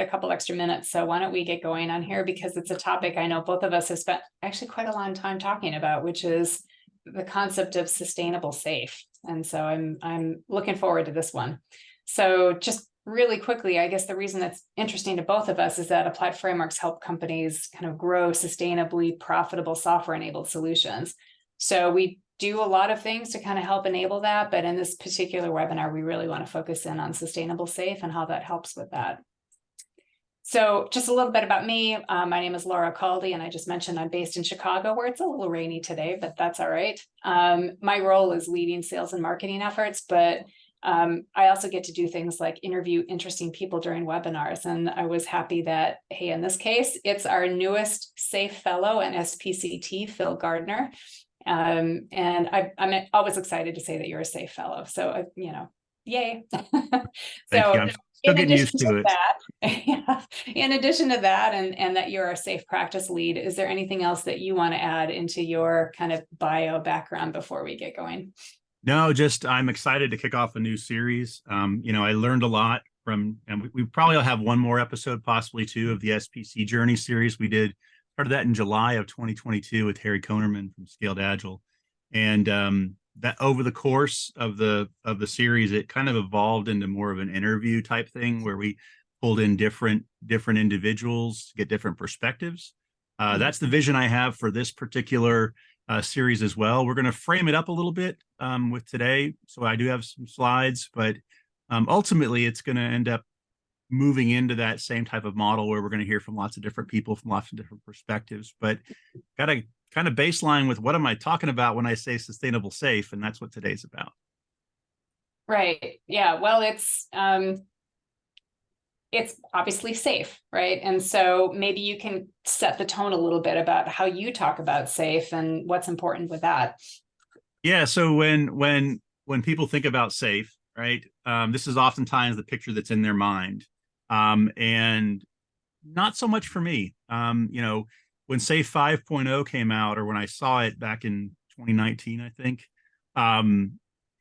a couple extra minutes. So why don't we get going on here, because it's a topic I know both of us have spent actually quite a long time talking about, which is the concept of sustainable SAFe. And so I'm looking forward to this one. So just really quickly, I guess the reason that's interesting to both of us is that applied frameworks help companies kind of grow sustainably profitable software-enabled solutions. So we do a lot of things to kind of help enable that, but in this particular webinar, we really want to focus in on sustainable SAFe and how that helps with that. So just a little bit about me. My name is Laura Caldie, and I just mentioned I'm based in Chicago, where it's a little rainy today, but that's all right. My role is leading sales and marketing efforts, but I also get to do things like interview interesting people during webinars. And I was happy that, hey, in this case, it's our newest SAFe Fellow and SPCT, Phil Gardiner. And I'm always excited to say that you're a SAFe Fellow. So, yay. So still getting used to it. That, in addition to that, and that you're a SAFe practice lead, is there anything else that you want to add into your kind of bio background before we get going? No, just I'm excited to kick off a new series. I learned a lot from, and we probably will have one more episode, possibly two, of the SPC Journey series. We started that in July of 2022 with Harry Konerman from Scaled Agile. And that over the course of the series, it kind of evolved into more of an interview type thing where we pulled in different individuals to get different perspectives. That's the vision I have for this particular series as well. We're going to frame it up a little bit with today. So I do have some slides, but ultimately it's going to end up moving into that same type of model where we're going to hear from lots of different people from lots of different perspectives, but got to kind of baseline with what am I talking about when I say sustainable SAFe, and that's what today's about. Right. Yeah. Well, it's obviously SAFe, right? And so maybe you can set the tone a little bit about how you talk about SAFe and what's important with that. Yeah. So when people think about SAFe, right, this is oftentimes the picture that's in their mind, and not so much for me. When SAFe 5.0 came out, or when I saw it back in 2019, I think,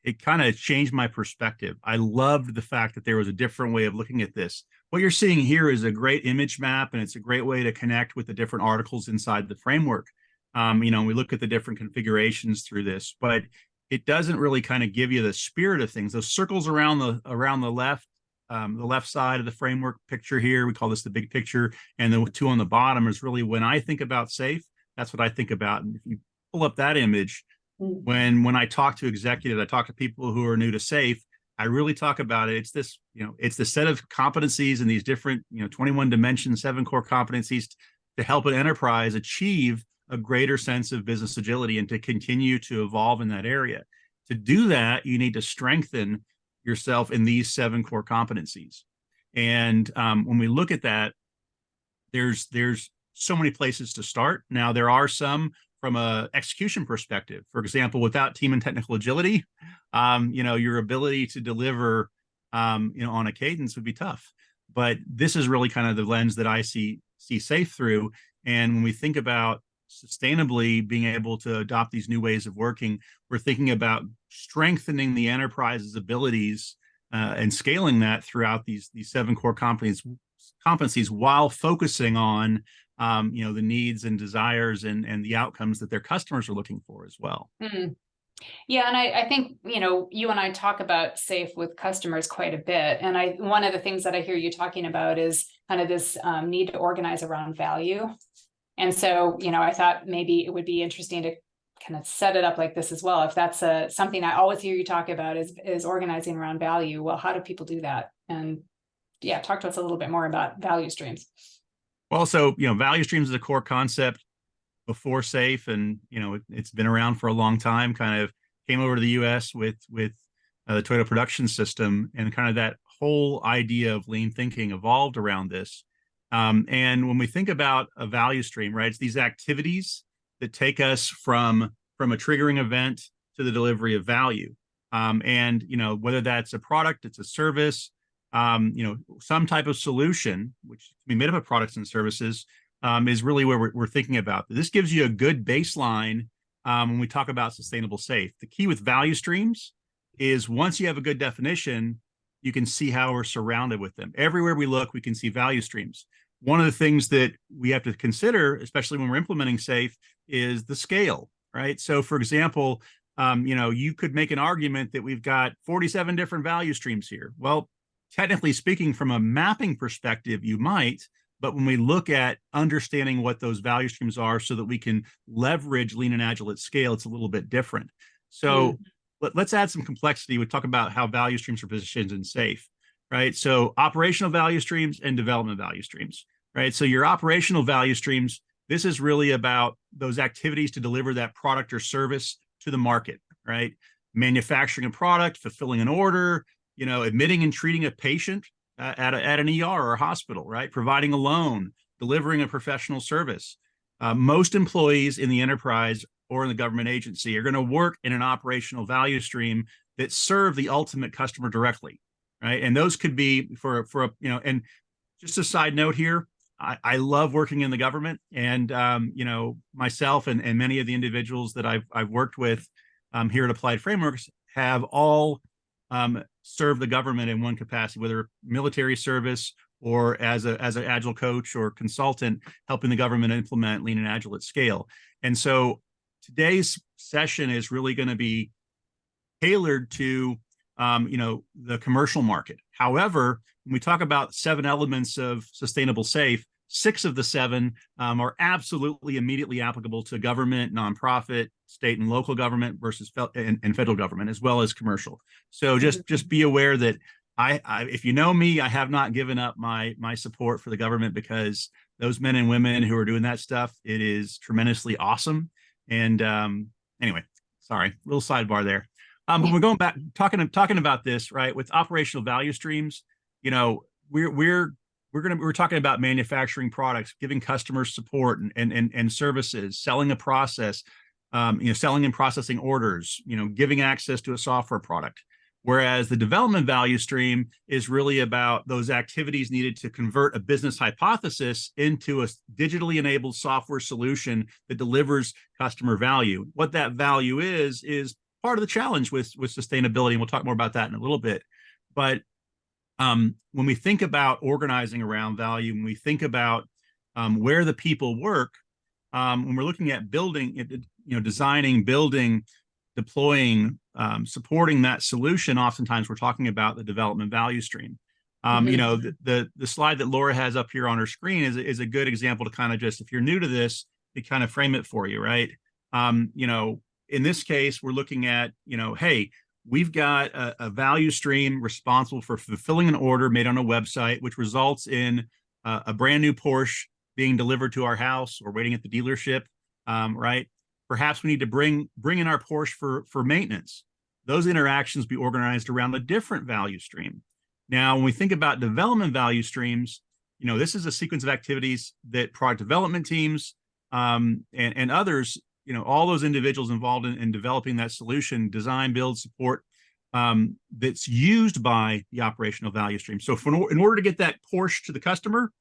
it kind of changed my perspective. I loved the fact that there was a different way of looking at this. What you're seeing here is a great image map, and it's a great way to connect with the different articles inside the framework. We look at the different configurations through this, but it doesn't really kind of give you the spirit of things. Those circles around the left side of the framework picture here, we call this the big picture, and the two on the bottom is really when I think about SAFe, that's what I think about. And if you pull up that image, when I talk to executives, I talk to people who are new to SAFe, I really talk about it. It's this, it's the set of competencies in these different, 21 dimensions, 7 core competencies to help an enterprise achieve a greater sense of business agility and to continue to evolve in that area. To do that, you need to strengthen yourself in these 7 core competencies. And when we look at that, there's so many places to start. Now, there are some from a execution perspective. For example, without team and technical agility, your ability to deliver, on a cadence would be tough. But this is really kind of the lens that I see SAFe through. And when we think about sustainably being able to adopt these new ways of working, we're thinking about strengthening the enterprise's abilities and scaling that throughout these 7 core competencies while focusing on the needs and desires and the outcomes that their customers are looking for as well. Mm-hmm. Yeah, and I think, you and I talk about SAFe with customers quite a bit. And one of the things that I hear you talking about is kind of this need to organize around value. And so, I thought maybe it would be interesting to kind of set it up like this as well. If that's something I always hear you talk about is organizing around value. Well, how do people do that? And yeah, talk to us a little bit more about value streams. Well, so, value streams is a core concept before SAFe, and, it's been around for a long time, kind of came over to the US with the Toyota production system, and kind of that whole idea of lean thinking evolved around this. And when we think about a value stream, right, it's these activities that take us from a triggering event to the delivery of value. And, whether that's a product, it's a service, some type of solution, which can be made up of products and services, is really where we're thinking about. This gives you a good baseline when we talk about sustainable SAFe. The key with value streams is once you have a good definition, you can see how we're surrounded with them. Everywhere we look, we can see value streams. One of the things that we have to consider, especially when we're implementing SAFe, is the scale, right? So for example, you could make an argument that we've got 47 different value streams here. Well, technically speaking, from a mapping perspective, you might, but when we look at understanding what those value streams are so that we can leverage lean and agile at scale, it's a little bit different. So let's add some complexity. We talk about how value streams are positioned in SAFe, right? So operational value streams and development value streams, right? So your operational value streams, this is really about those activities to deliver that product or service to the market, right? Manufacturing a product, fulfilling an order, admitting and treating a patient at an ER or a hospital, right? Providing a loan, delivering a professional service. Most employees in the enterprise or in the government agency are going to work in an operational value stream that serve the ultimate customer directly, right? And those could be and just a side note here, I love working in the government, and myself and many of the individuals that I've worked with here at Applied Frameworks have all served the government in one capacity, whether military service or as an agile coach or consultant, helping the government implement lean and agile at scale. And so today's session is really going to be tailored to the commercial market. However, when we talk about 7 elements of sustainable SAFe, 6 of the 7 are absolutely immediately applicable to government, nonprofit, state and local government versus and federal government, as well as commercial. So just be aware that if you know me, I have not given up my support for the government, because those men and women who are doing that stuff, it is tremendously awesome. And anyway, sorry, little sidebar there. But we're going back talking about this, right? With operational value streams, we're talking about manufacturing products, giving customers support and services, selling a process, selling and processing orders, giving access to a software product. Whereas the development value stream is really about those activities needed to convert a business hypothesis into a digitally enabled software solution that delivers customer value. What that value is part of the challenge with sustainability, and we'll talk more about that in a little bit. But when we think about organizing around value, when we think about where the people work, when we're looking at building, designing, building, deploying, supporting that solution, oftentimes we're talking about the development value stream. The slide that Laura has up here on her screen is a good example to kind of just, if you're new to this, to kind of frame it for you, right? In this case, we're looking at, hey, we've got a value stream responsible for fulfilling an order made on a website, which results in a brand new Porsche being delivered to our house or waiting at the dealership, right? Perhaps we need to bring in our Porsche for maintenance. Those interactions be organized around a different value stream. Now, when we think about development value streams, this is a sequence of activities that product development teams and others, all those individuals involved in developing that solution, design, build, support, that's used by the operational value stream. So in order to get that Porsche to the customer,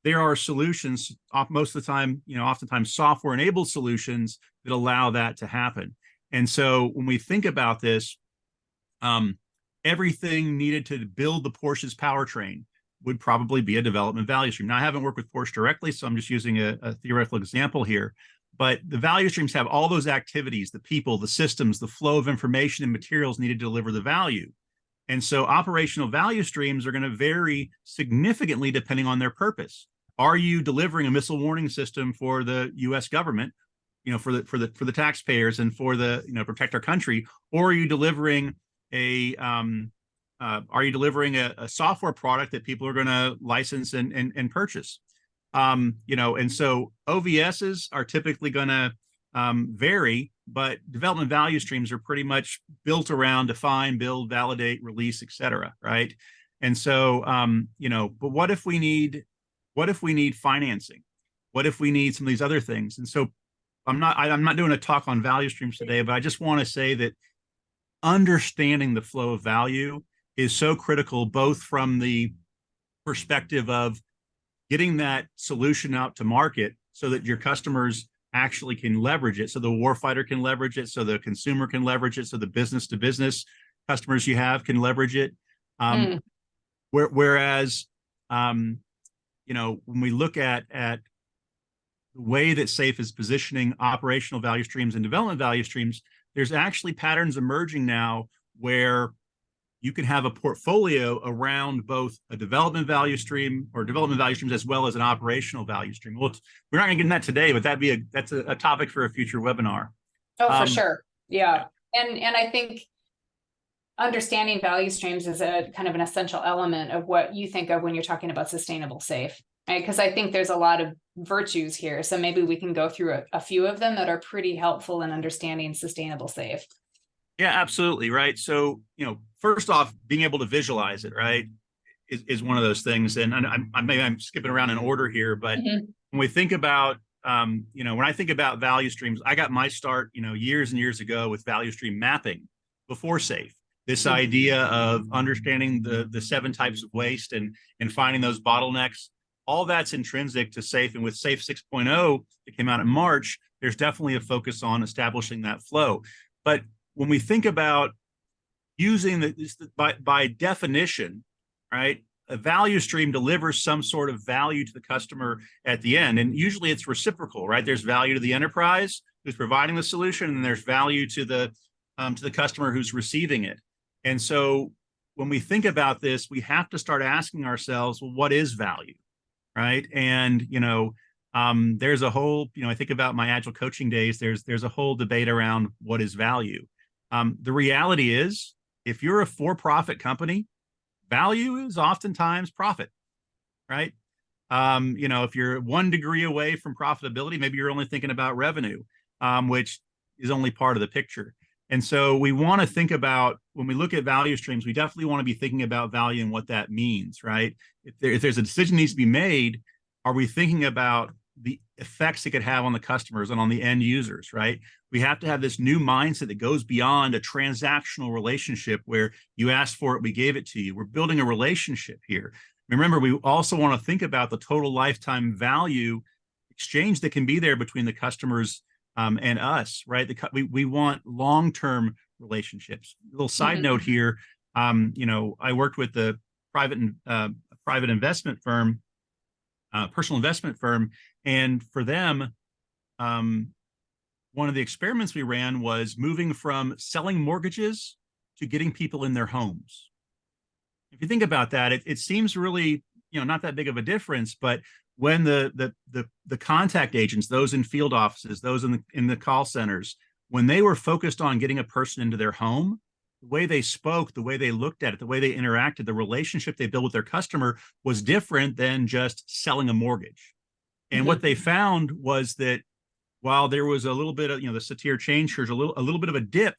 there are solutions, most of the time, oftentimes software-enabled solutions that allow that to happen. And so when we think about this, everything needed to build the Porsche's powertrain would probably be a development value stream. Now, I haven't worked with Porsche directly, so I'm just using a theoretical example here. But the value streams have all those activities, the people, the systems, the flow of information and materials needed to deliver the value. And so operational value streams are going to vary significantly depending on their purpose. Are you delivering a missile warning system for the U.S. government, for the taxpayers and for the protect our country, or are you delivering a software product that people are going to license and purchase? And so OVSs are typically going to vary, but development value streams are pretty much built around define, build, validate, release, et cetera, right? And so, but what if we need financing? What if we need some of these other things? And so I'm not doing a talk on value streams today, but I just want to say that understanding the flow of value is so critical, both from the perspective of getting that solution out to market so that your customers actually can leverage it, so the warfighter can leverage it, so the consumer can leverage it, so the business to business customers you have can leverage it. Mm. Whereas, when we look at the way that SAFe is positioning operational value streams and development value streams, there's actually patterns emerging now where you can have a portfolio around both a development value stream or development value streams as well as an operational value stream. Well, we're not going to get into that today, but that's a topic for a future webinar. Oh, for sure. Yeah. And I think understanding value streams is a kind of an essential element of what you think of when you're talking about sustainable SAFe, right? Because I think there's a lot of virtues here. So maybe we can go through a few of them that are pretty helpful in understanding sustainable SAFe. Yeah, absolutely. Right. So, first off, being able to visualize it, right, is one of those things. And maybe I'm skipping around in order here, but when we think about, when I think about value streams, I got my start, years and years ago with value stream mapping before SAFe. This idea of understanding the 7 types of waste and finding those bottlenecks, all that's intrinsic to SAFe. And with SAFe 6.0 that came out in March, there's definitely a focus on establishing that flow. But when we think about using by definition, right, a value stream delivers some sort of value to the customer at the end. And usually it's reciprocal, right? There's value to the enterprise who's providing the solution, and there's value to the customer who's receiving it. And so when we think about this, we have to start asking ourselves, well, what is value, right? And, there's a whole, I think about my agile coaching days, there's a whole debate around what is value. The reality is, if you're a for-profit company, value is oftentimes profit, right? If you're 1 degree away from profitability, maybe you're only thinking about revenue, which is only part of the picture. And so we want to think about, when we look at value streams, we definitely want to be thinking about value and what that means, right? If there's a decision needs to be made, are we thinking about the effects it could have on the customers and on the end users, right? We have to have this new mindset that goes beyond a transactional relationship where you asked for it, we gave it to you. We're building a relationship here. Remember, we also want to think about the total lifetime value exchange that can be there between the customers and us, right? We want long-term relationships. A little side note here, I worked with the private investment firm, personal investment firm, and for them, one of the experiments we ran was moving from selling mortgages to getting people in their homes. If you think about that, it seems really, not that big of a difference, but when the contact agents, those in field offices, those in the call centers, when they were focused on getting a person into their home, the way they spoke, the way they looked at it, the way they interacted, the relationship they built with their customer was different than just selling a mortgage. And what they found was that while there was a little bit of, the Satir change curve, a little bit of a dip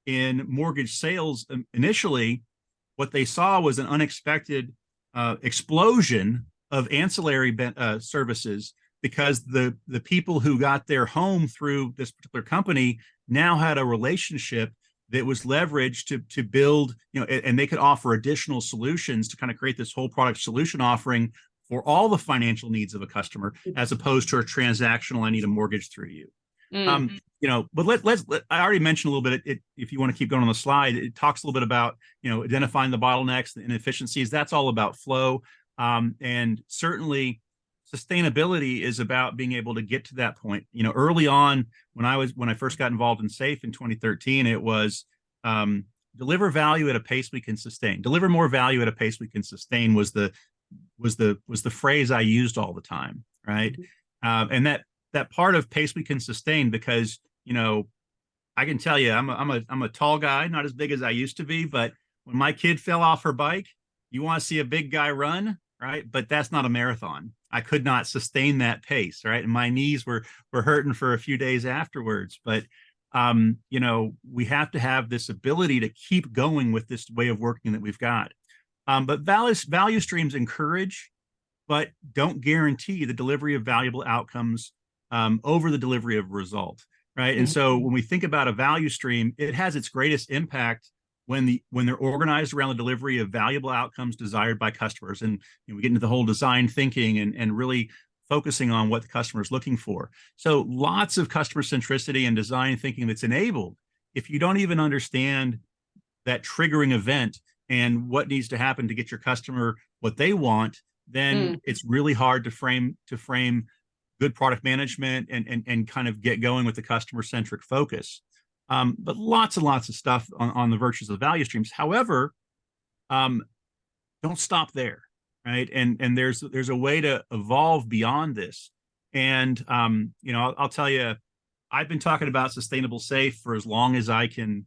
in mortgage sales initially, what they saw was an unexpected explosion of ancillary services, because the people who got their home through this particular company now had a relationship that was leveraged to build, and they could offer additional solutions to kind of create this whole product solution offering for all the financial needs of a customer, as opposed to a transactional, I need a mortgage through you. But I already mentioned a little bit, if you want to keep going on the slide, it talks a little bit about, identifying the bottlenecks, the inefficiencies. That's all about flow. And certainly sustainability is about being able to get to that point. Early on, when I first got involved in SAFe in 2013, it was deliver value at a pace we can sustain. Deliver more value at a pace we can sustain was the phrase I used all the time, right? And that part of pace we can sustain, because I can tell you, I'm a tall guy, not as big as I used to be, but when my kid fell off her bike, you want to see a big guy run, right? But that's not a marathon. I could not sustain that pace, right? And my knees were hurting for a few days afterwards. But we have to have this ability to keep going with this way of working that we've got. But value streams encourage, but don't guarantee the delivery of valuable outcomes over the delivery of result, right? And so when we think about a value stream, it has its greatest impact when they're organized around the delivery of valuable outcomes desired by customers. And we get into the whole design thinking and really focusing on what the customer is looking for. So lots of customer centricity and design thinking that's enabled if you don't even understand that triggering event and what needs to happen to get your customer what they want, then Mm. it's really hard to frame good product management and kind of get going with the customer centric focus. But lots and lots of stuff on the virtues of value streams. However, um, don't stop there, right? And there's a way to evolve beyond this. And I'll tell you, I've been talking about sustainable SAFe for as long as I can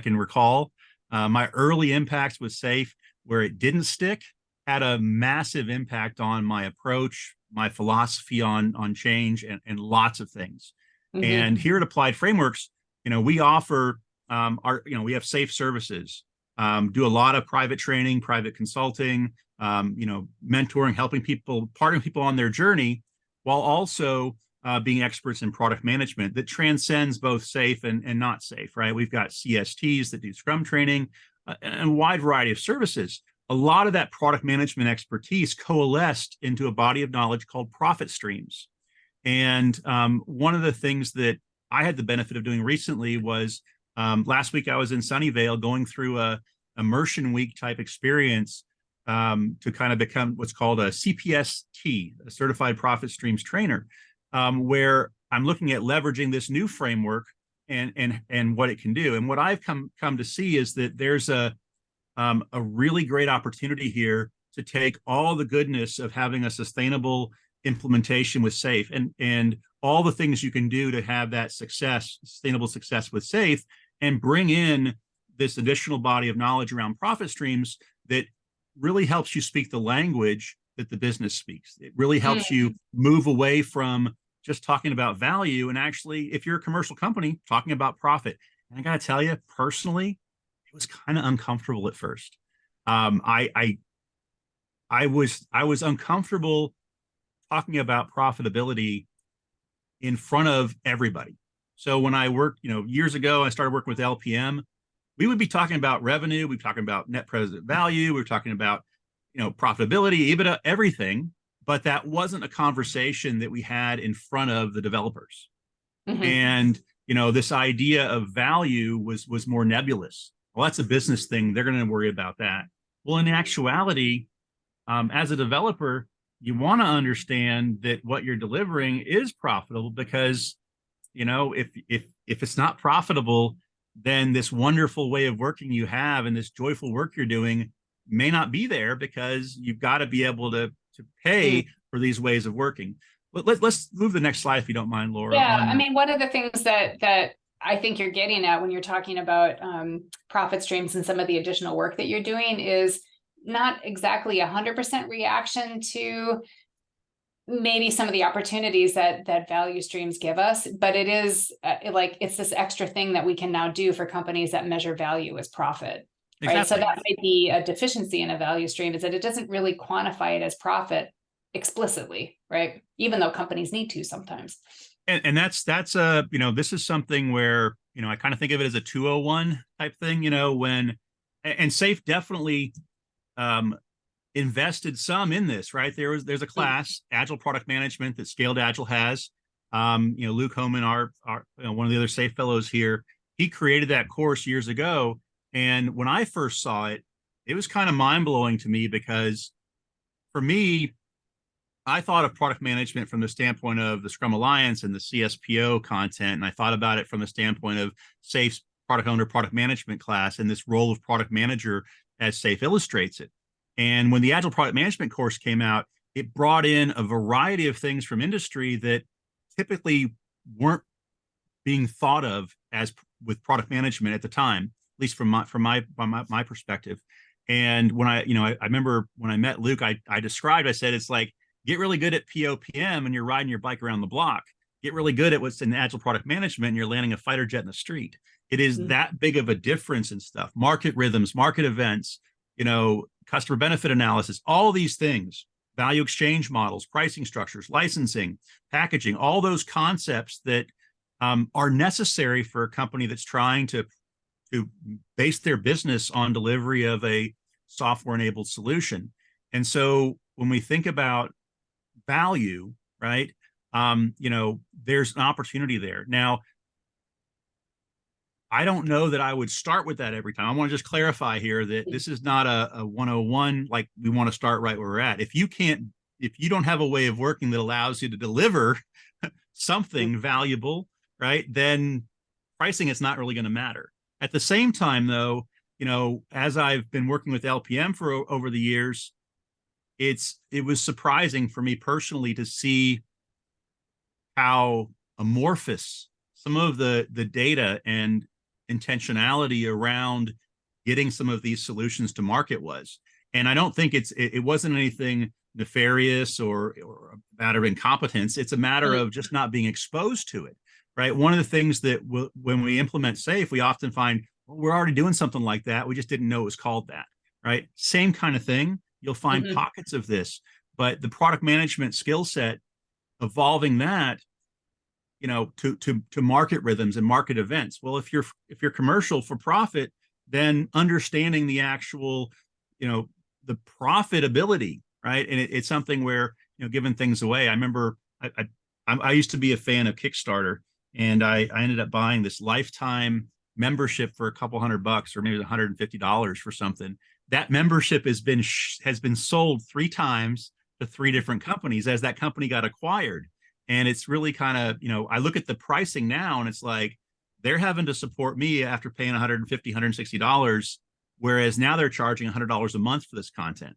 recall. My early impacts with SAFe, where it didn't stick, had a massive impact on my approach, my philosophy on change, and lots of things. Mm-hmm. And here at Applied Frameworks, we offer we have SAFe services, do a lot of private training, private consulting, mentoring, helping people, partnering people on their journey, while also being experts in product management that transcends both SAFe and not SAFe, right? We've got CSTs that do Scrum training, and a wide variety of services. A lot of that product management expertise coalesced into a body of knowledge called profit streams. And one of the things that I had the benefit of doing recently was last week I was in Sunnyvale going through a immersion week type experience to kind of become what's called a CPST, a Certified Profit Streams Trainer, where I'm looking at leveraging this new framework and what it can do. And what I've come to see is that there's a really great opportunity here to take all the goodness of having a sustainable implementation with SAFe and all the things you can do to have that sustainable success with SAFe, and bring in this additional body of knowledge around profit streams that really helps you speak the language that the business speaks. It really helps you move away from just talking about value and actually, if you're a commercial company, talking about profit. And I got to tell you, personally, it was kind of uncomfortable at first. I was uncomfortable talking about profitability in front of everybody. So when I worked, years ago, I started working with LPM. We would be talking about revenue. We'd be talking about net present value. We were talking about, profitability, EBITDA, everything. But that wasn't a conversation that we had in front of the developers. Mm-hmm. And, this idea of value was more nebulous. Well, that's a business thing. They're going to worry about that. Well, in actuality, as a developer, you want to understand that what you're delivering is profitable, because, if it's not profitable, then this wonderful way of working you have and this joyful work you're doing may not be there, because you've got to be able to pay for these ways of working. Let's move the next slide, if you don't mind, Laura. Yeah, one of the things that I think you're getting at when you're talking about profit streams and some of the additional work that you're doing is not exactly 100% reaction to maybe some of the opportunities that value streams give us, but it is it's this extra thing that we can now do for companies that measure value as profit. Exactly. Right. So that might be a deficiency in a value stream, is that it doesn't really quantify it as profit explicitly, right? Even though companies need to sometimes. And that's this is something where, I kind of think of it as a 201 type thing, and SAFe definitely invested some in this, right? There's a class, Agile Product Management, that Scaled Agile has. Luke Homan, our one of the other SAFe fellows here, he created that course years ago. And when I first saw it, it was kind of mind-blowing to me, because for me, I thought of product management from the standpoint of the Scrum Alliance and the CSPO content. And I thought about it from the standpoint of SAFe's product owner, product management class, and this role of product manager as SAFe illustrates it. And when the Agile Product Management course came out, it brought in a variety of things from industry that typically weren't being thought of as with product management at the time, at least from my perspective. And when I remember when I met Luke, I said, it's like, get really good at POPM and you're riding your bike around the block. Get really good at what's in Agile Product Management and you're landing a fighter jet in the street. It is that big of a difference in stuff. Market rhythms, market events, customer benefit analysis, all these things, value exchange models, pricing structures, licensing, packaging, all those concepts that are necessary for a company that's trying to base their business on delivery of a software-enabled solution. And so when we think about value, right, there's an opportunity there. Now, I don't know that I would start with that every time. I want to just clarify here that this is not a 101. Like, we want to start right where we're at. If you don't have a way of working that allows you to deliver something valuable, right, then pricing is not really going to matter. At the same time, though, as I've been working with LPM for over the years, it was surprising for me personally to see how amorphous some of the data and intentionality around getting some of these solutions to market was. And I don't think it wasn't anything nefarious or a matter of incompetence. It's a matter of just not being exposed to it, right? One of the things that when we implement SAFe, we often find, well, we're already doing something like that. We just didn't know it was called that, right? Same kind of thing. You'll find pockets of this, but the product management skill set, evolving that, to market rhythms and market events. Well, if you're commercial for profit, then understanding the actual, the profitability, right? And it's something where, giving things away. I remember I used to be a fan of Kickstarter, and I ended up buying this lifetime membership for a couple $100 or maybe $150 for something. That membership has been sold 3 times to 3 different companies as that company got acquired. And it's really kind of, I look at the pricing now and it's like, they're having to support me after paying $150, $160, whereas now they're charging $100 a month for this content.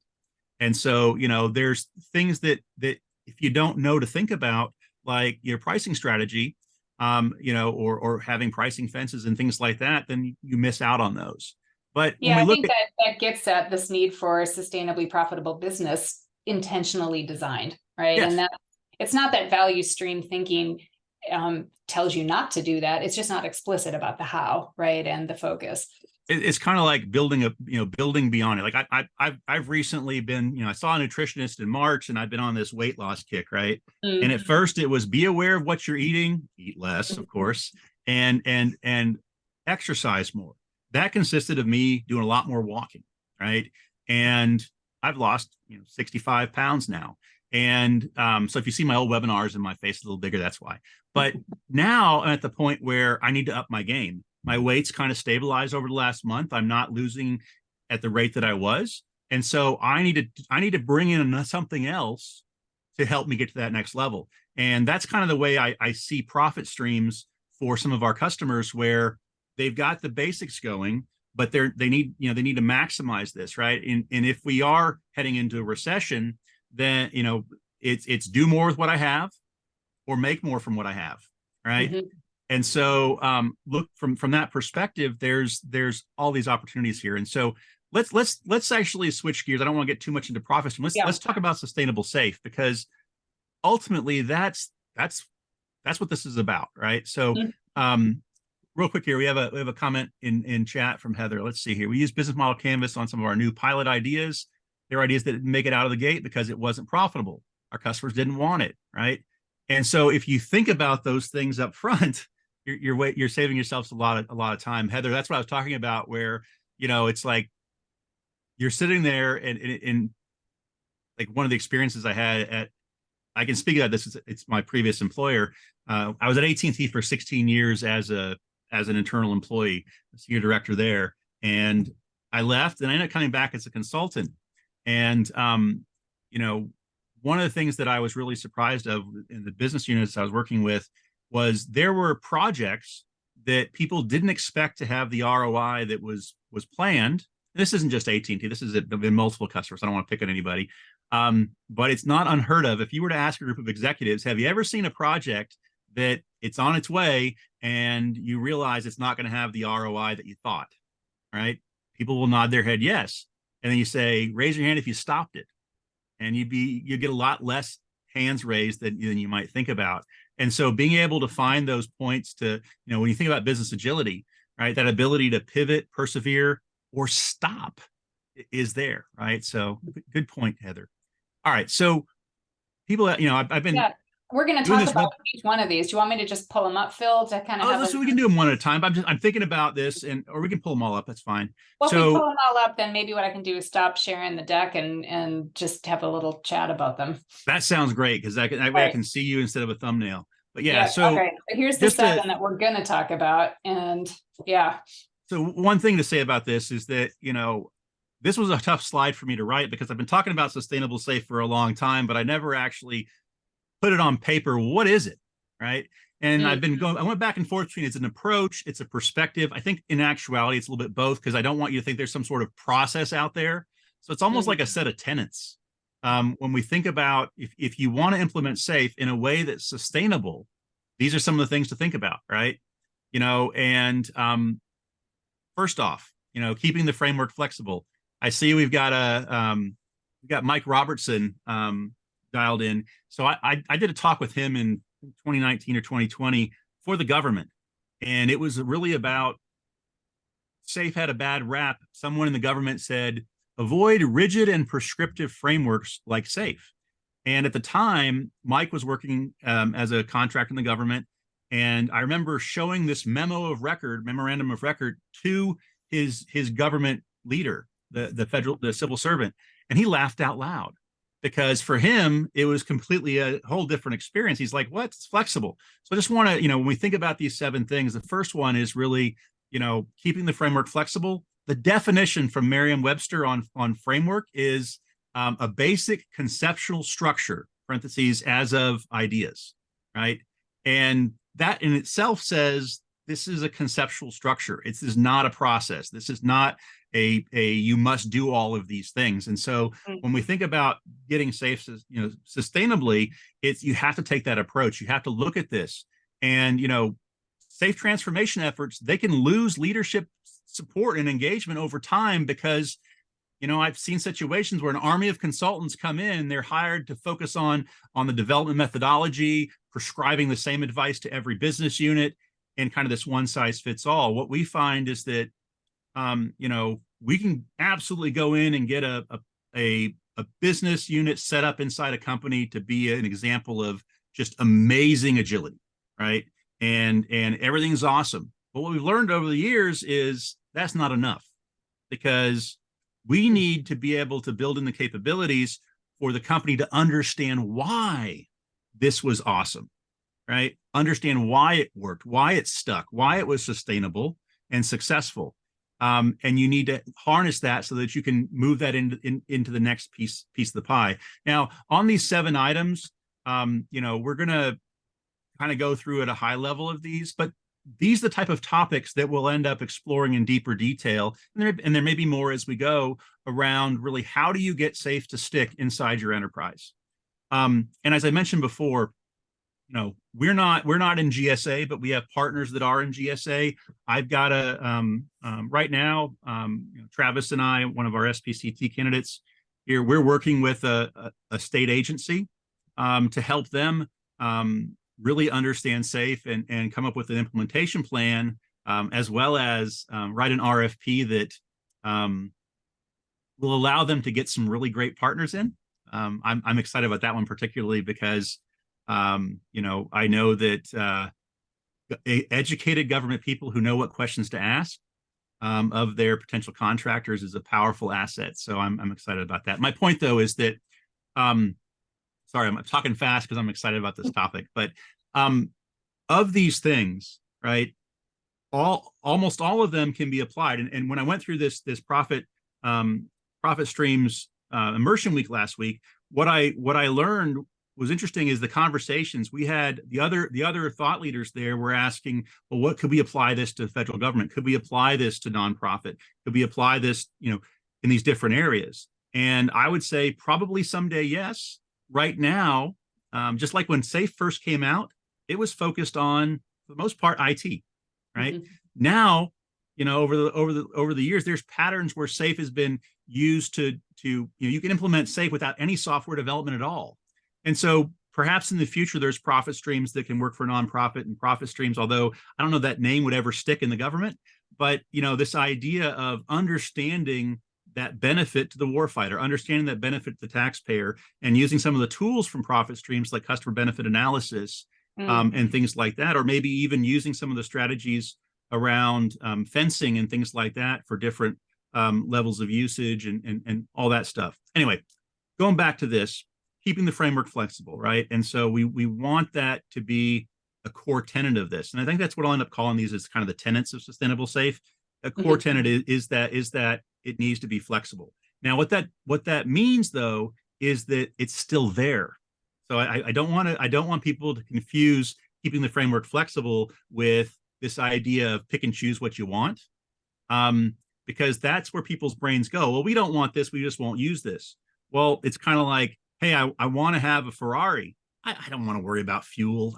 And so, there's things that if you don't know to think about, like your pricing strategy, or having pricing fences and things like that, then you miss out on those. But yeah, I think that gets at this need for a sustainably profitable business intentionally designed, right? Yes. And that it's not that value stream thinking tells you not to do that. It's just not explicit about the how, right? And the focus. It's kind of like building beyond it. Like I've recently been, I saw a nutritionist in March, and I've been on this weight loss kick, right? And at first it was be aware of what you're eating, eat less, of course, and exercise more. That consisted of me doing a lot more walking, right? And I've lost 65 pounds now. And so if you see my old webinars and my face a little bigger, that's why. But now I'm at the point where I need to up my game. My weight's kind of stabilized over the last month. I'm not losing at the rate that I was. And so I need to bring in something else to help me get to that next level. And that's kind of the way I see profit streams for some of our customers, where they've got the basics going, but they need to maximize this, right? And if we are heading into a recession, then it's do more with what I have, or make more from what I have, right? And so look from that perspective, there's all these opportunities here. And so let's actually switch gears. I don't want to get too much into profit. Let's talk about sustainable SAFe, because ultimately that's what this is about, right? So real quick here, we have a comment in chat from Heather. Let's see here. We use business model canvas on some of our new pilot ideas. There are ideas that didn't make it out of the gate because it wasn't profitable. Our customers didn't want it, right? And so if you think about those things up front, you're saving yourselves a lot of time. Heather, that's what I was talking about, where it's like you're sitting there and like one of the experiences I had I can speak about this. It's my previous employer. I was at AT&T for 16 years as an internal employee, senior director there, and I left and I ended up coming back as a consultant. And one of the things that I was really surprised of in the business units I was working with was there were projects that people didn't expect to have the ROI that was planned. This isn't just AT&T. This is in multiple customers. I don't want to pick on anybody. But it's not unheard of. If you were to ask a group of executives, have you ever seen a project that it's on its way and you realize it's not going to have the ROI that you thought, right? People will nod their head yes. And then you say, raise your hand if you stopped it. And you get a lot less hands raised than you might think about. And so being able to find those points to, when you think about business agility, right, that ability to pivot, persevere, or stop is there, right? So good point, Heather. All right. So people, I've been. Yeah, we're going to talk about each one of these. Do you want me to just pull them up, Phil, to kind of so we can do them one at a time. I'm thinking about this, or we can pull them all up. That's fine. Well, if we pull them all up, then maybe what I can do is stop sharing the deck and just have a little chat about them. That sounds great, because that way I can see you instead of a thumbnail. But yeah, so okay. Here's the just to, seven that we're going to talk about. And yeah. so one thing to say about this is that, this was a tough slide for me to write because I've been talking about sustainable safe for a long time, but I never actually put it on paper. What is it? Right. And I went back and forth between it's an approach, it's a perspective. I think in actuality, it's a little bit both because I don't want you to think there's some sort of process out there. So it's almost like a set of tenets. When we think about if you want to implement SAFe in a way that's sustainable, these are some of the things to think about, right? And first off, keeping the framework flexible. I see we've got Mike Robertson dialed in. So I did a talk with him in 2019 or 2020 for the government, and it was really about SAFe had a bad rap. Someone in the government said, avoid rigid and prescriptive frameworks like SAFe. And at the time, Mike was working as a contractor in the government. And I remember showing this memorandum of record to his government leader, the civil servant. And he laughed out loud because for him, it was completely a whole different experience. He's like, what? It's flexible. So I just want to, when we think about these 7 things, the first one is really, keeping the framework flexible. The definition from Merriam-Webster on framework is a basic conceptual structure, parentheses, as of ideas, right? And that in itself says this is a conceptual structure. This is not a process. This is not a you must do all of these things. And so when we think about getting SAFe, sustainably, you have to take that approach. You have to look at this, and SAFe transformation efforts, they can lose leadership support and engagement over time because I've seen situations where an army of consultants come in, they're hired to focus on the development methodology, prescribing the same advice to every business unit, and kind of this one size fits all. What we find is that we can absolutely go in and get a business unit set up inside a company to be an example of just amazing agility, right? And everything's awesome. But what we've learned over the years is that's not enough, because we need to be able to build in the capabilities for the company to understand why this was awesome, right? Understand why it worked, why it stuck, why it was sustainable and successful. And you need to harness that so that you can move that into the next piece of the pie. Now, on these 7 items, we're going to kind of go through at a high level of these, but these are the type of topics that we'll end up exploring in deeper detail. And there may be more as we go around really how do you get SAFe to stick inside your enterprise. And as I mentioned before, we're not in GSA, but we have partners that are in GSA. I've got right now, Travis and I, one of our SPCT candidates here, we're working with a state agency to help them really understand SAFe and come up with an implementation plan, as well as write an RFP that will allow them to get some really great partners in. I'm excited about that one particularly because I know that educated government people who know what questions to ask of their potential contractors is a powerful asset. So I'm excited about that. My point, though, is that sorry, I'm talking fast because I'm excited about this topic, but of these things, right, almost all of them can be applied. And when I went through this profit streams immersion week last week, what I learned was interesting is the conversations we had. The other thought leaders there were asking, well, what could we apply this to the federal government? Could we apply this to nonprofit? Could we apply this, in these different areas? And I would say probably someday, yes. Right now, just like when SAFe first came out, it was focused on, for the most part, IT, right? Mm-hmm. Now, over the years, there's patterns where SAFe has been used to you can implement SAFe without any software development at all. And so perhaps in the future, there's profit streams that can work for nonprofit and profit streams, although I don't know that name would ever stick in the government. But, this idea of understanding that benefit to the warfighter, understanding that benefit to the taxpayer, and using some of the tools from profit streams like customer benefit analysis and things like that, or maybe even using some of the strategies around fencing and things like that for different levels of usage and all that stuff. Anyway, going back to this, keeping the framework flexible, right? And so we want that to be a core tenet of this. And I think that's what I'll end up calling these as kind of the tenets of sustainable SAFe. A core tenet is that it needs to be flexible. Now, what that means though is that it's still there. So I don't want people to confuse keeping the framework flexible with this idea of pick and choose what you want, because that's where people's brains go. Well, we don't want this, we just won't use this. Well, it's kind of like, hey, I want to have a Ferrari. I don't want to worry about fuel.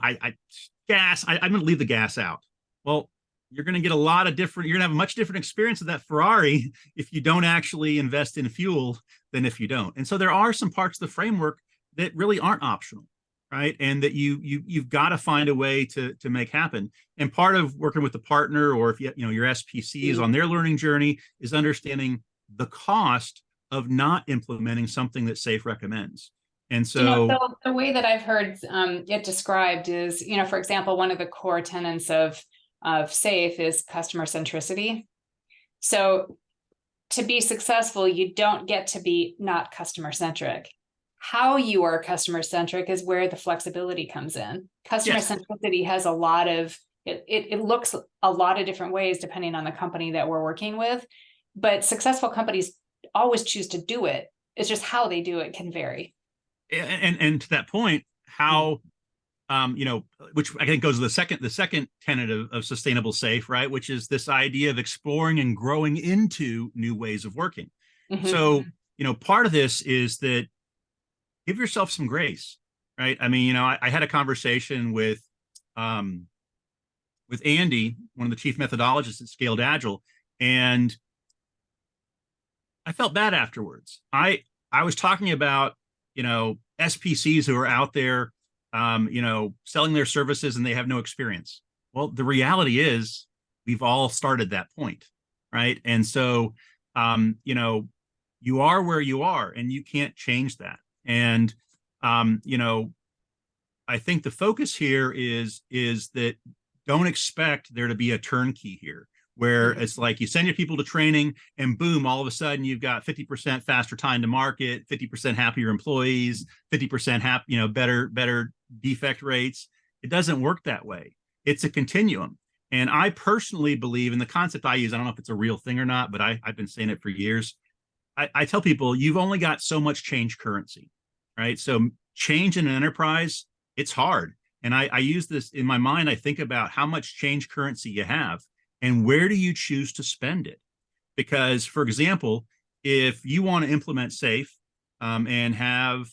Gas. I'm going to leave the gas out. Well, you're going to get a lot of different. You're going to have a much different experience of that Ferrari if you don't actually invest in fuel than if you don't. And so there are some parts of the framework that really aren't optional, right? And that you've got to find a way to make happen. And part of working with the partner, or if your SPC is on their learning journey, is understanding the cost of not implementing something that SAFe recommends. And so, the way that I've heard it described is, for example, one of the core tenets of SAFe is customer centricity. So to be successful, you don't get to be not customer centric. How you are customer centric is where the flexibility comes in. Customer centricity has a lot of, it looks a lot of different ways depending on the company that we're working with, but successful companies always choose to do it. It's just how they do it can vary. And to that point, how which I think goes to the second tenet of sustainable SAFe, right? Which is this idea of exploring and growing into new ways of working. So, part of this is that give yourself some grace, right? I mean, I had a conversation with Andy, one of the chief methodologists at Scaled Agile, and I felt bad afterwards. I was talking about, SPCs who are out there, selling their services and they have no experience. Well, the reality is we've all started that point, right? And so, you are where you are and you can't change that. And, I think the focus here is that don't expect there to be a turnkey here, where it's like you send your people to training and boom, all of a sudden you've got 50% faster time to market, 50% happier employees, 50% better defect rates. It doesn't work that way. It's a continuum. And I personally believe in the concept I use. I don't know if it's a real thing or not, but I've been saying it for years. I tell people you've only got so much change currency, right? So change in an enterprise, it's hard. And I use this in my mind. I think about how much change currency you have and where do you choose to spend it? Because, for example, if you want to implement SAFe and have,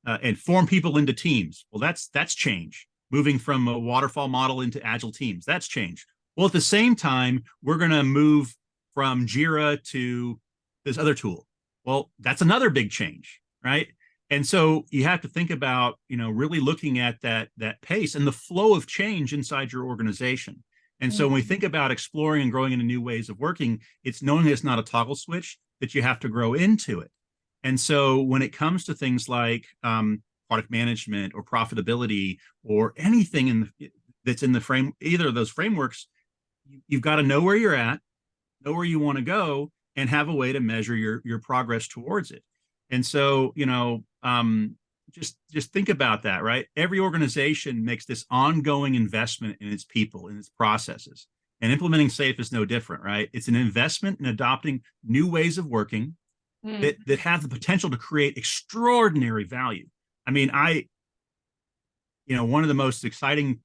and form people into teams, well, that's change. Moving from a waterfall model into agile teams, that's change. Well, at the same time, we're going to move from Jira to this other tool. Well, that's another big change, right? And so you have to think about, really looking at that pace and the flow of change inside your organization. And so when we think about exploring and growing into new ways of working, it's knowing it's not a toggle switch, that you have to grow into it. And so when it comes to things like product management or profitability or anything that's in the frame, either of those frameworks, you've got to know where you're at, know where you want to go, and have a way to measure your progress towards it. And so, just think about that, right? Every organization makes this ongoing investment in its people, in its processes, and implementing SAFe is no different, right? It's an investment in adopting new ways of working that have the potential to create extraordinary value. I mean, one of the most exciting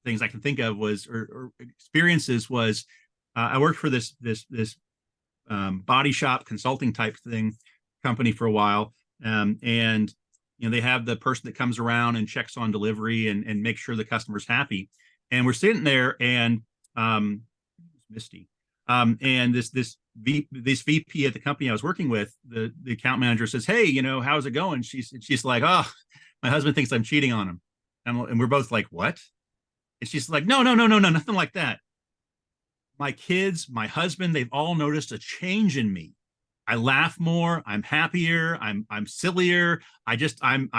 things I can think of was, or experiences was, I worked for this body shop consulting type thing company for a while, and they have the person that comes around and checks on delivery and makes sure the customer's happy. And we're sitting there, and Misty, and this VP at the company I was working with, the account manager says, "Hey, how's it going?" She's like, "Oh, my husband thinks I'm cheating on him," and we're both like, "What?" And she's like, "No, nothing like that. My kids, my husband, they've all noticed a change in me. I laugh more. I'm happier. I'm sillier. I'm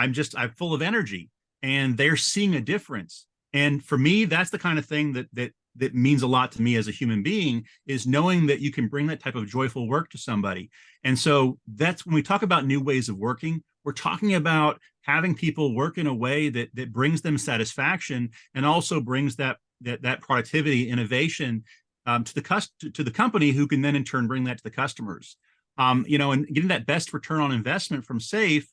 full of energy, and they're seeing a difference. And for me, that's the kind of thing that that means a lot to me as a human being is knowing that you can bring that type of joyful work to somebody. And so that's when we talk about new ways of working, we're talking about having people work in a way that brings them satisfaction and also brings that productivity, innovation to the company, who can then in turn bring that to the customers. And getting that best return on investment from SAFe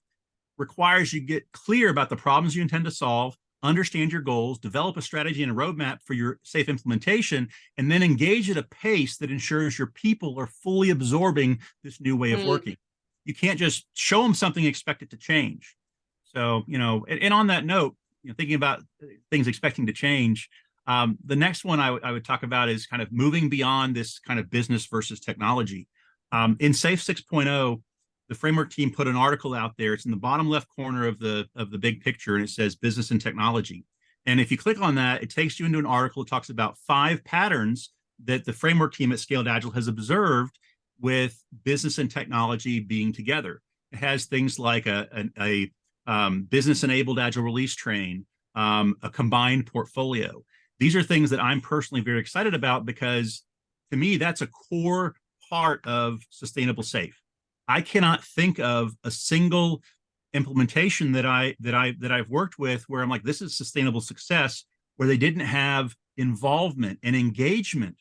requires you get clear about the problems you intend to solve, understand your goals, develop a strategy and a roadmap for your SAFe implementation, and then engage at a pace that ensures your people are fully absorbing this new way of working. You can't just show them something and expect it to change. So, and on that note, thinking about things expecting to change, the next one I would talk about is kind of moving beyond this kind of business versus technology. In SAFe 6.0, the framework team put an article out there. It's in the bottom left corner of the big picture, and it says business and technology. And if you click on that, it takes you into an article that talks about 5 patterns that the framework team at Scaled Agile has observed with business and technology being together. It has things like a business-enabled agile release train, a combined portfolio. These are things that I'm personally very excited about, because to me, that's a core part of sustainable SAFe. I cannot think of a single implementation that I've worked with where I'm like, this is sustainable success, where they didn't have involvement and engagement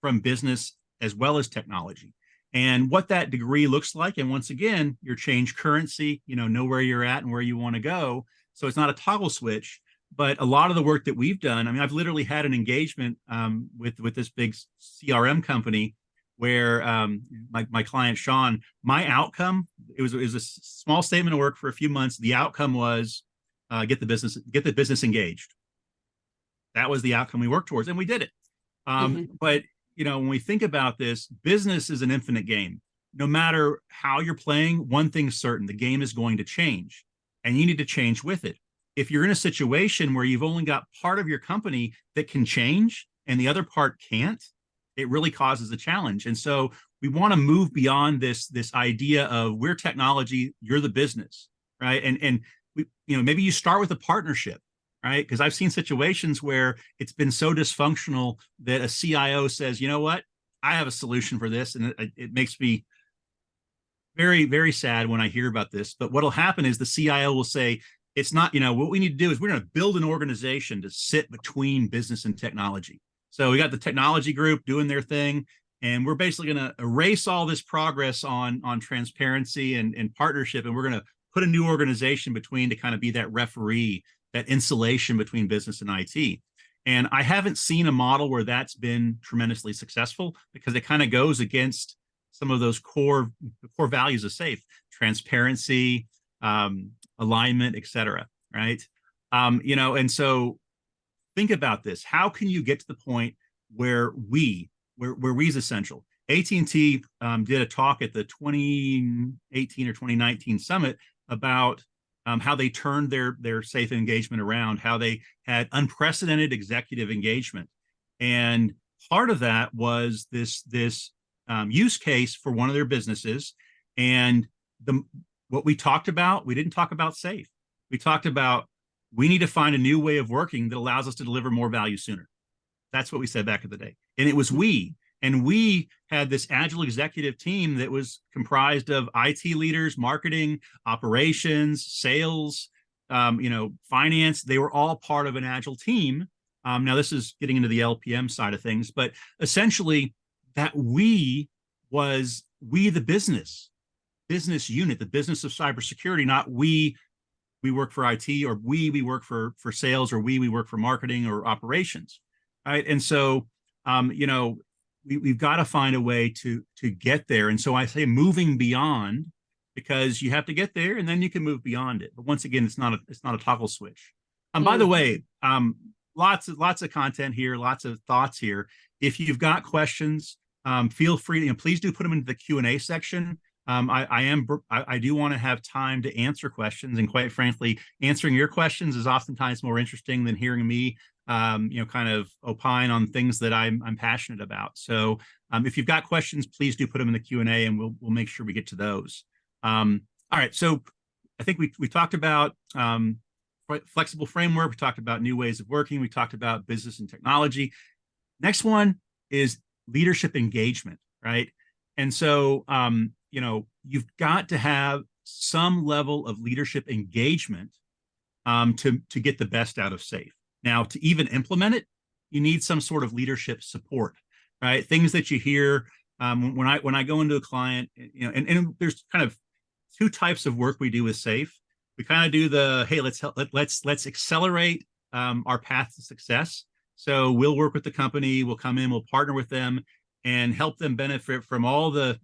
from business as well as technology. And what that degree looks like, and once again, your change currency, know where you're at and where you want to go. So it's not a toggle switch, but a lot of the work that we've done, I mean, I've literally had an engagement with this big CRM company where my client, Sean, my outcome, it was a small statement of work for a few months. The outcome was get the business engaged. That was the outcome we worked towards, and we did it. But when we think about this, business is an infinite game. No matter how you're playing, one thing's certain: the game is going to change, and you need to change with it. If you're in a situation where you've only got part of your company that can change and the other part can't, it really causes a challenge. And so we want to move beyond this idea of we're technology, you're the business, right? And we, maybe you start with a partnership, right? Because I've seen situations where it's been so dysfunctional that a CIO says, you know what, I have a solution for this. And it makes me very, very sad when I hear about this. But what'll happen is the CIO will say, it's not, what we need to do is we're going to build an organization to sit between business and technology. So we got the technology group doing their thing, and we're basically going to erase all this progress on transparency and partnership, and we're going to put a new organization between to kind of be that referee, that insulation between business and IT. And I haven't seen a model where that's been tremendously successful, because it kind of goes against some of those core values of SAFe: transparency, alignment, et cetera, right? And so think about this. How can you get to the point where we is essential? AT&T did a talk at the 2018 or 2019 summit about how they turned their SAFe engagement around, how they had unprecedented executive engagement. And part of that was this use case for one of their businesses. And what we talked about, we didn't talk about SAFe. We talked about, we need to find a new way of working that allows us to deliver more value sooner. That's what we said back in the day. And it was we. And we had this agile executive team that was comprised of IT leaders, marketing, operations, sales, finance. They were all part of an agile team. Now, this is getting into the LPM side of things, but essentially that we was the business unit, the business of cybersecurity, not we work for IT, or we work for sales, or we work for marketing or operations, right? And so, we've got to find a way to get there. And so I say moving beyond, because you have to get there and then you can move beyond it. But once again, it's not a toggle switch. By the way, lots of content here, lots of thoughts here. If you've got questions, feel free to, please do put them into the Q&A section. I do want to have time to answer questions, and quite frankly, answering your questions is oftentimes more interesting than hearing me, kind of opine on things that I'm passionate about. So, if you've got questions, please do put them in the Q&A, and we'll make sure we get to those. All right. So, I think we talked about flexible framework. We talked about new ways of working. We talked about business and technology. Next one is leadership engagement, right? And so, you've got to have some level of leadership engagement to get the best out of SAFe. Now, to even implement it, you need some sort of leadership support, right? Things that you hear when I go into a client, and there's kind of two types of work we do with SAFe. We kind of do the, hey, let's accelerate our path to success. So we'll work with the company, we'll come in, we'll partner with them, and help them benefit from all the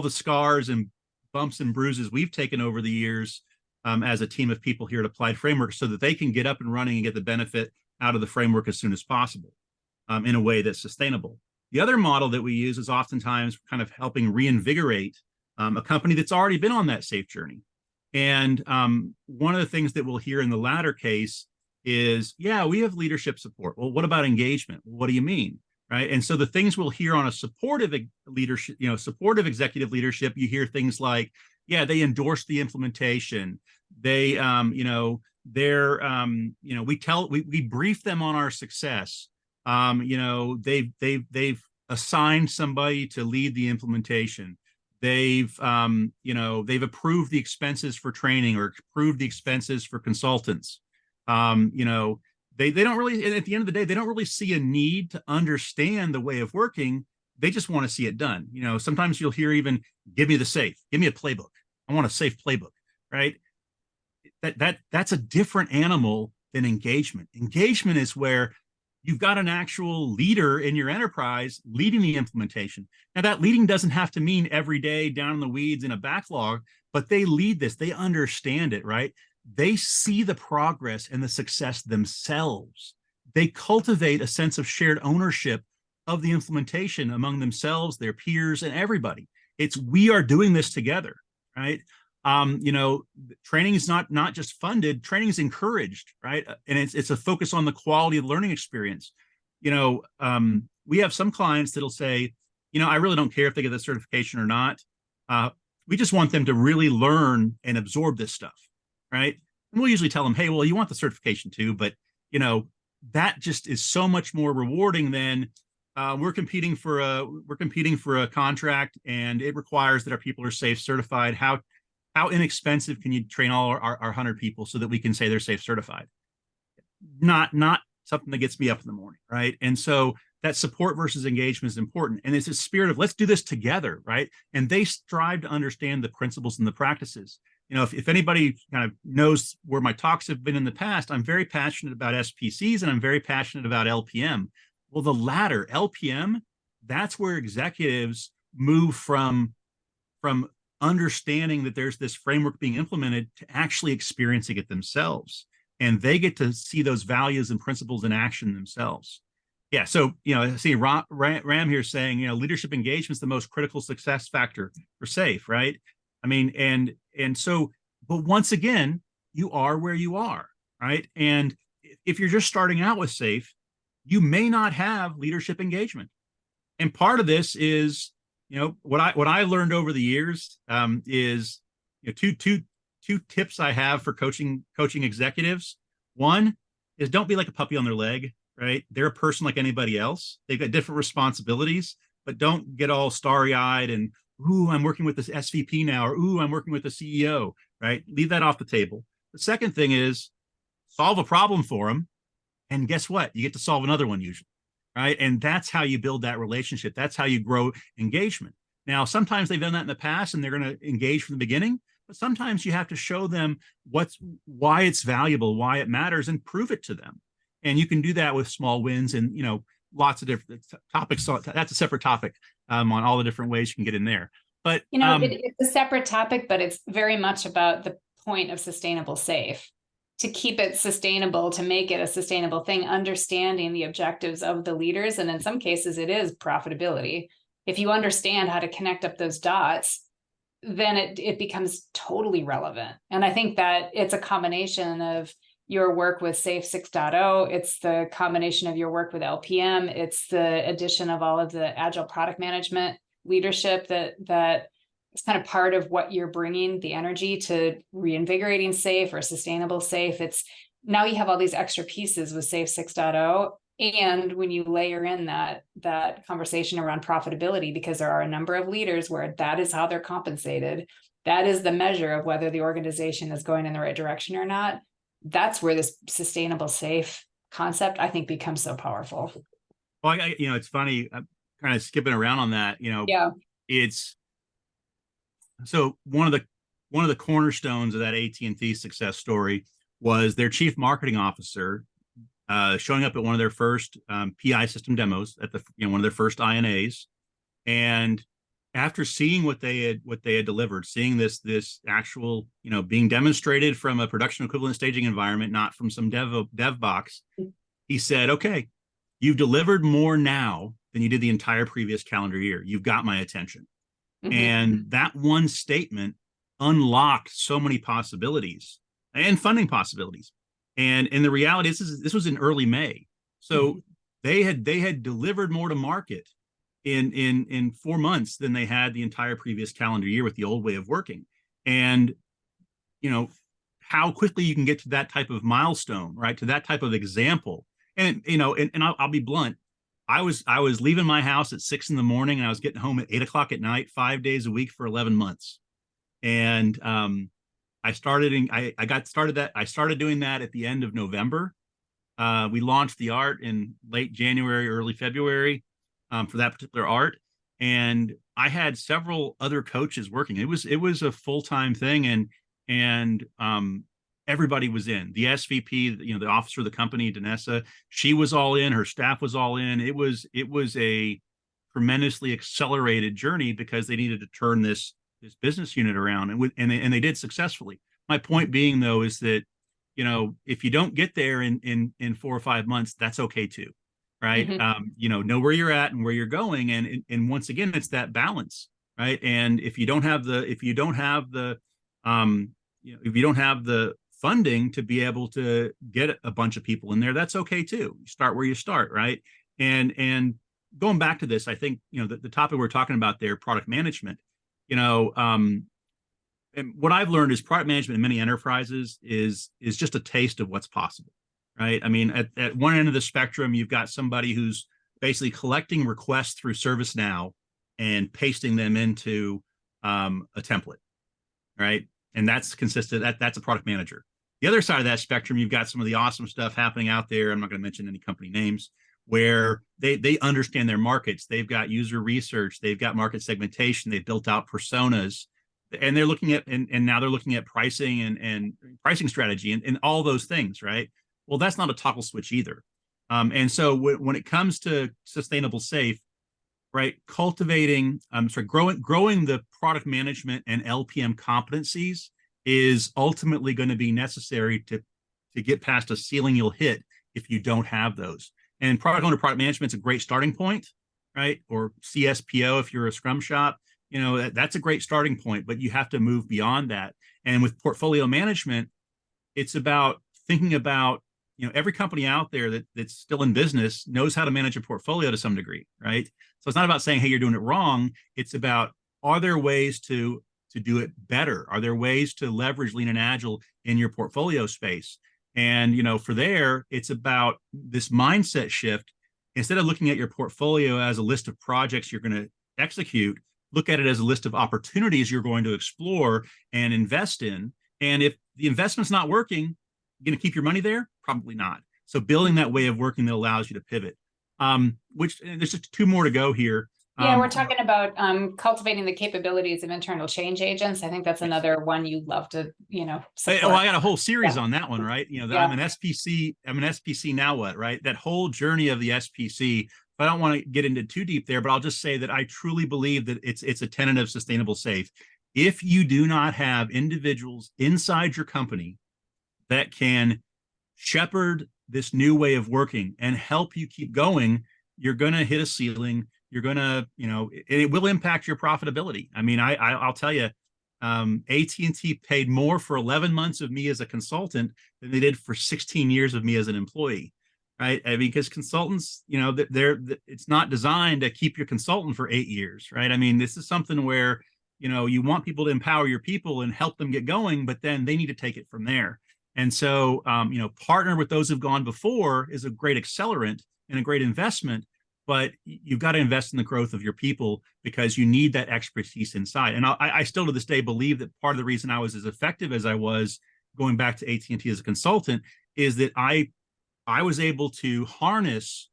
scars and bumps and bruises we've taken over the years as a team of people here at Applied Framework, so that they can get up and running and get the benefit out of the framework as soon as possible in a way that's sustainable. The other model that we use is oftentimes kind of helping reinvigorate a company that's already been on that SAFe journey. And one of the things that we'll hear in the latter case is, yeah, we have leadership support. Well, what about engagement? What do you mean? Right. And so the things we'll hear on a supportive leadership, supportive executive leadership, you hear things like, yeah, they endorse the implementation. They, we brief them on our success. They've assigned somebody to lead the implementation. They've approved the expenses for training or approved the expenses for consultants. They don't really, at the end of the day, they don't really see a need to understand the way of working. They just want to see it done. Sometimes you'll hear even, give me the SAFe, give me a playbook. I want a SAFe playbook, right? That's a different animal than engagement. Engagement is where you've got an actual leader in your enterprise leading the implementation. Now, that leading doesn't have to mean every day down in the weeds in a backlog, but they lead this, they understand it, right? They see the progress and the success themselves. They cultivate a sense of shared ownership of the implementation among themselves, their peers, and everybody. It's, we are doing this together, right? Training is not just funded, training is encouraged, right? And it's a focus on the quality of the learning experience. We have some clients that'll say, I really don't care if they get the certification or not. We just want them to really learn and absorb this stuff, right? And we'll usually tell them, hey, well, you want the certification too, but that just is so much more rewarding than we're competing for a contract, and it requires that our people are SAFe certified. How inexpensive can you train all our 100 people so that we can say they're SAFe certified? Not something that gets me up in the morning, right? And so that support versus engagement is important. And it's a spirit of, let's do this together, right? And they strive to understand the principles and the practices. If anybody kind of knows where my talks have been in the past, I'm very passionate about SPCs and I'm very passionate about LPM. Well, the latter, LPM, that's where executives move from understanding that there's this framework being implemented to actually experiencing it themselves. And they get to see those values and principles in action themselves. Yeah. So, I see Ram here saying, leadership engagement is the most critical success factor for SAFe, right? I mean, and so, but once again, you are where you are, right? And if you're just starting out with SAFe, you may not have leadership engagement. And part of this is, what I learned over the years is two tips I have for coaching executives. One is, don't be like a puppy on their leg, right? They're a person like anybody else. They've got different responsibilities, but don't get all starry-eyed and, ooh, I'm working with this SVP now, or ooh, I'm working with the CEO, right? Leave that off the table. The second thing is, solve a problem for them, and guess what? You get to solve another one usually. Right. And that's how you build that relationship. That's how you grow engagement. Now, sometimes they've done that in the past and they're going to engage from the beginning, but sometimes you have to show them why it's valuable, why it matters, and prove it to them. And you can do that with small wins and, lots of different topics. So that's a separate topic on all the different ways you can get in there. But, it's a separate topic, but it's very much about the point of sustainable SAFe. To keep it sustainable, to make it a sustainable thing, understanding the objectives of the leaders. And in some cases, it is profitability. If you understand how to connect up those dots, then it becomes totally relevant. And I think that it's a combination of your work with SAFe 6.0. It's the combination of your work with LPM. It's the addition of all of the agile product management leadership that it's kind of part of what you're bringing, the energy to reinvigorating SAFe or sustainable SAFe. It's now you have all these extra pieces with SAFe 6.0 And when you layer in that conversation around profitability, because there are a number of leaders where that is how they're compensated, that is the measure of whether the organization is going in the right direction or not. That's where this sustainable, safe concept, I think, becomes so powerful. Well, it's funny. I'm kind of skipping around on that. Yeah. It's so one of the cornerstones of that AT&T success story was their chief marketing officer showing up at one of their first PI system demos at the one of their first INAs, and after seeing what they had delivered, seeing this actual being demonstrated from a production equivalent staging environment, not from some dev box, he said, "Okay, you've delivered more now than you did the entire previous calendar year. You've got my attention." Mm-hmm. And that one statement unlocked so many possibilities and funding possibilities. And the reality is this was in early May. So mm-hmm. they had delivered more to market in 4 months than they had the entire previous calendar year with the old way of working. And how quickly you can get to that type of milestone, right? To that type of example. And I'll be blunt. I was leaving my house at 6 a.m. and I was getting home at 8 o'clock at night, 5 days a week for 11 months. And I started doing that at the end of November. We launched the art in late January, early February for that particular art. And I had several other coaches working. It was a full-time thing, and everybody was in. The SVP, the officer of the company, Danessa, she was all in. Her staff was all in. It was a tremendously accelerated journey because they needed to turn this business unit around, and they did successfully. My point being, though, is that if you don't get there in 4 or 5 months, that's okay too, right? Mm-hmm. Know where you're at and where you're going, and once again, it's that balance, right? And if you don't have the funding to be able to get a bunch of people in there, that's okay too. You start where you start, right? And going back to this, I think the topic we're talking about there, product management. And what I've learned is product management in many enterprises is just a taste of what's possible, right? I mean, at one end of the spectrum, you've got somebody who's basically collecting requests through ServiceNow and pasting them into a template, right? And that's consistent. That's a product manager. The other side of that spectrum, you've got some of the awesome stuff happening out there. I'm not going to mention any company names, where they understand their markets. They've got user research, they've got market segmentation, they've built out personas, and they're looking at and now they're looking at pricing and pricing strategy and all those things, right? Well, that's not a toggle switch either. And so when it comes to sustainable safe, right, growing the product management and LPM competencies is ultimately going to be necessary to get past a ceiling you'll hit if you don't have those. And product owner product management is a great starting point, right? Or CSPO if you're a Scrum shop, that's a great starting point, but you have to move beyond that. And with portfolio management, it's about thinking about, every company out there that's still in business knows how to manage a portfolio to some degree, right? So it's not about saying, hey, you're doing it wrong. It's about, are there ways to do it better? Are there ways to leverage lean and agile in your portfolio space? And, for there, it's about this mindset shift. Instead of looking at your portfolio as a list of projects you're going to execute, look at it as a list of opportunities you're going to explore and invest in. And if the investment's not working, you're going to keep your money there? Probably not. So building that way of working that allows you to pivot. Which there's just 2 more to go here. Yeah, we're talking about cultivating the capabilities of internal change agents. I think that's another one you love to, support. Well, I got a whole series on that one, right? Yeah. I'm an SPC now what, right? That whole journey of the SPC. I don't want to get into too deep there, but I'll just say that I truly believe that it's a tenet of sustainable safe. If you do not have individuals inside your company that can shepherd this new way of working and help you keep going, you're going to hit a ceiling. You're going to, it will impact your profitability. I mean, I'll tell you, AT&T paid more for 11 months of me as a consultant than they did for 16 years of me as an employee, right? I mean, because consultants, it's not designed to keep your consultant for 8 years, right? I mean, this is something where, you want people to empower your people and help them get going, but then they need to take it from there. And so, partner with those who've gone before is a great accelerant. and a great investment, but you've got to invest in the growth of your people because you need that expertise inside. And I still to this day believe that part of the reason I was as effective as I was going back to AT&T as a consultant is that I was able to harness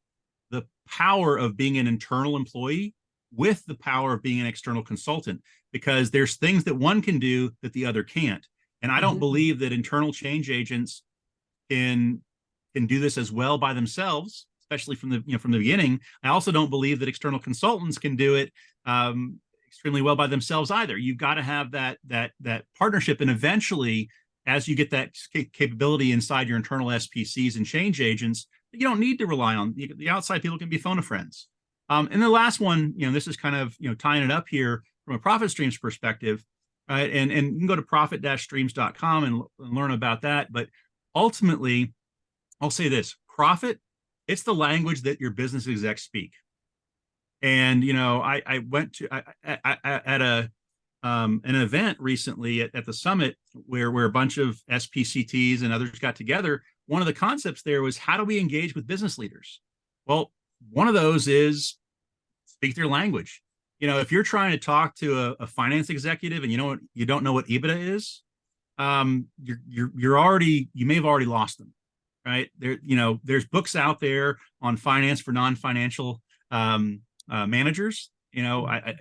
the power of being an internal employee with the power of being an external consultant, because there's things that one can do that the other can't. And I don't believe that internal change agents can do this as well by themselves, especially from the beginning. I also don't believe that external consultants can do it extremely well by themselves either. You've got to have that partnership, and eventually, as you get that capability inside your internal SPCs and change agents, you don't need to rely on the outside people. Can be phone a friends. And the last one, this is kind of tying it up here from a profit streams perspective, right? And you can go to profit-streams.com and learn about that. But ultimately, I'll say this: profit, it's the language that your business execs speak. And I went to at an event recently at the summit where a bunch of SPCTs and others got together. One of the concepts there was, how do we engage with business leaders? Well, one of those is speak their language. If you're trying to talk to a finance executive and you don't know what EBITDA is, you may have already lost them, right? There's books out there on finance for non-financial managers. In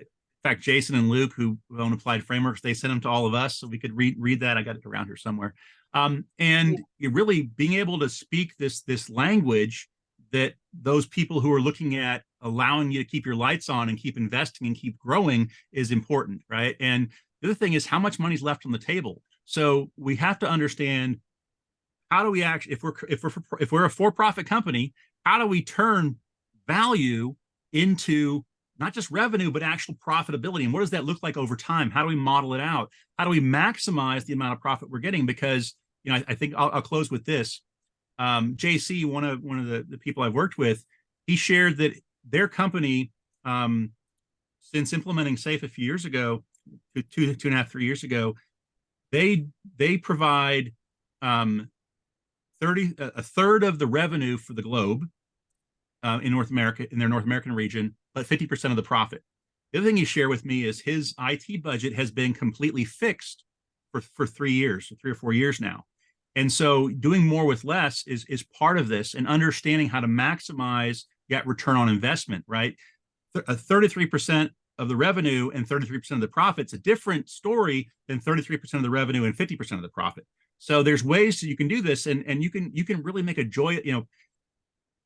fact, Jason and Luke, who own Applied Frameworks, they sent them to all of us so we could read that. I got it around here somewhere. And you're really being able to speak this language that those people who are looking at allowing you to keep your lights on and keep investing and keep growing is important, right? And the other thing is how much money's left on the table. So we have to understand, how do we actually, if we're a for-profit company, how do we turn value into not just revenue, but actual profitability? And what does that look like over time? How do we model it out? How do we maximize the amount of profit we're getting? Because, I think I'll close with this. JC, one of the people I've worked with, he shared that their company, since implementing SAFe a few years ago, two and a half, 3 years ago, they provide a third of the revenue for the globe in North America, in their North American region, but 50% of the profit. The other thing he shared with me is his IT budget has been completely fixed for 3 years, 3 or 4 years now. And so doing more with less is part of this, and understanding how to maximize that return on investment, right? 33% of the revenue and 33% of the profit's a different story than 33% of the revenue and 50% of the profit. So there's ways that you can do this, and you can really make a joy.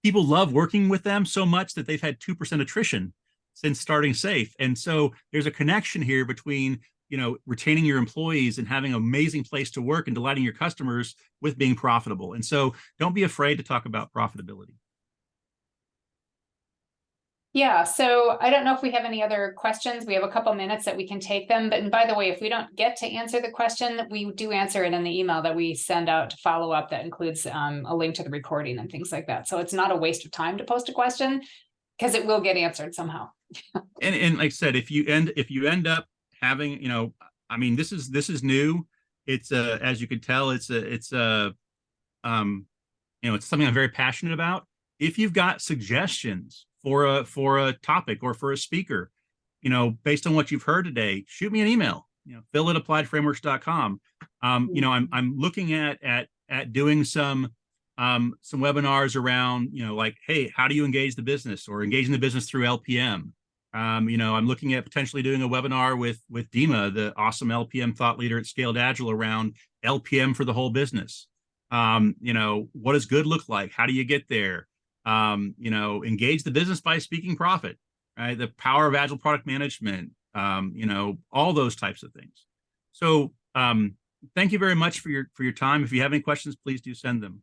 People love working with them so much that they've had 2% attrition since starting SAFe. And so there's a connection here between retaining your employees and having an amazing place to work and delighting your customers with being profitable. And so don't be afraid to talk about profitability. Yeah, so I don't know if we have any other questions. We have a couple minutes that we can take them. But, and by the way, if we don't get to answer the question, we do answer it in the email that we send out to follow up, that includes a link to the recording and things like that. So it's not a waste of time to post a question, because it will get answered somehow. and like I said, if you end up having, this is new. It's as you can tell, it's something I'm very passionate about. If you've got suggestions for a topic or for a speaker, based on what you've heard today, shoot me an email, phil@appliedframeworks.com. I'm looking at doing some webinars around, like, hey, how do you engage the business, or engaging the business through LPM? I'm looking at potentially doing a webinar with Dima, the awesome LPM thought leader at Scaled Agile, around LPM for the whole business. What does good look like? How do you get there? Engage the business by speaking profit, right? The power of agile product management, all those types of things. So thank you very much for your time. If you have any questions, please do send them.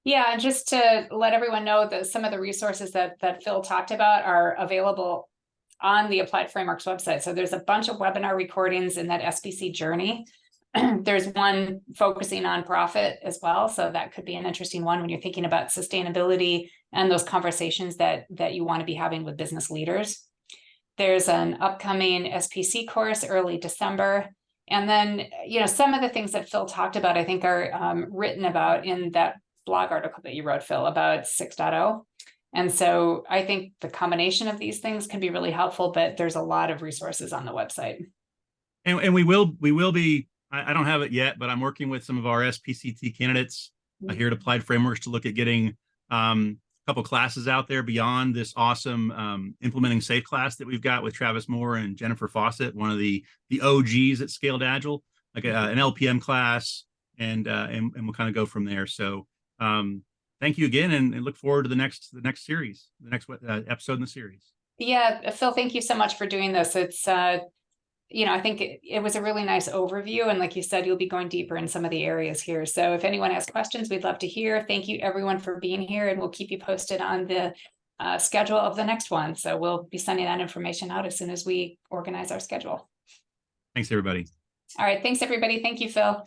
Yeah, and just to let everyone know that some of the resources that Phil talked about are available on the Applied Frameworks website. So there's a bunch of webinar recordings in that SPC journey. There's one focusing on profit as well. So that could be an interesting one when you're thinking about sustainability and those conversations that you want to be having with business leaders. There's an upcoming SPC course early December. And then, some of the things that Phil talked about, I think, are written about in that blog article that you wrote, Phil, about 6.0. And so I think the combination of these things can be really helpful, but there's a lot of resources on the website. And we will be, I don't have it yet, but I'm working with some of our SPCT candidates here at Applied Frameworks to look at getting a couple classes out there beyond this awesome implementing SAFe class that we've got with Travis Moore and Jennifer Fawcett, one of the OGs at Scaled Agile, like an LPM class, and we'll kind of go from there. So thank you again, and look forward to the next series, the next episode in the series. Yeah, Phil, thank you so much for doing this. It's I think it was a really nice overview. And like you said, you'll be going deeper in some of the areas here. So if anyone has questions, we'd love to hear. Thank you everyone for being here, and we'll keep you posted on the schedule of the next one. So we'll be sending that information out as soon as we organize our schedule. Thanks, everybody. All right. Thanks, everybody. Thank you, Phil.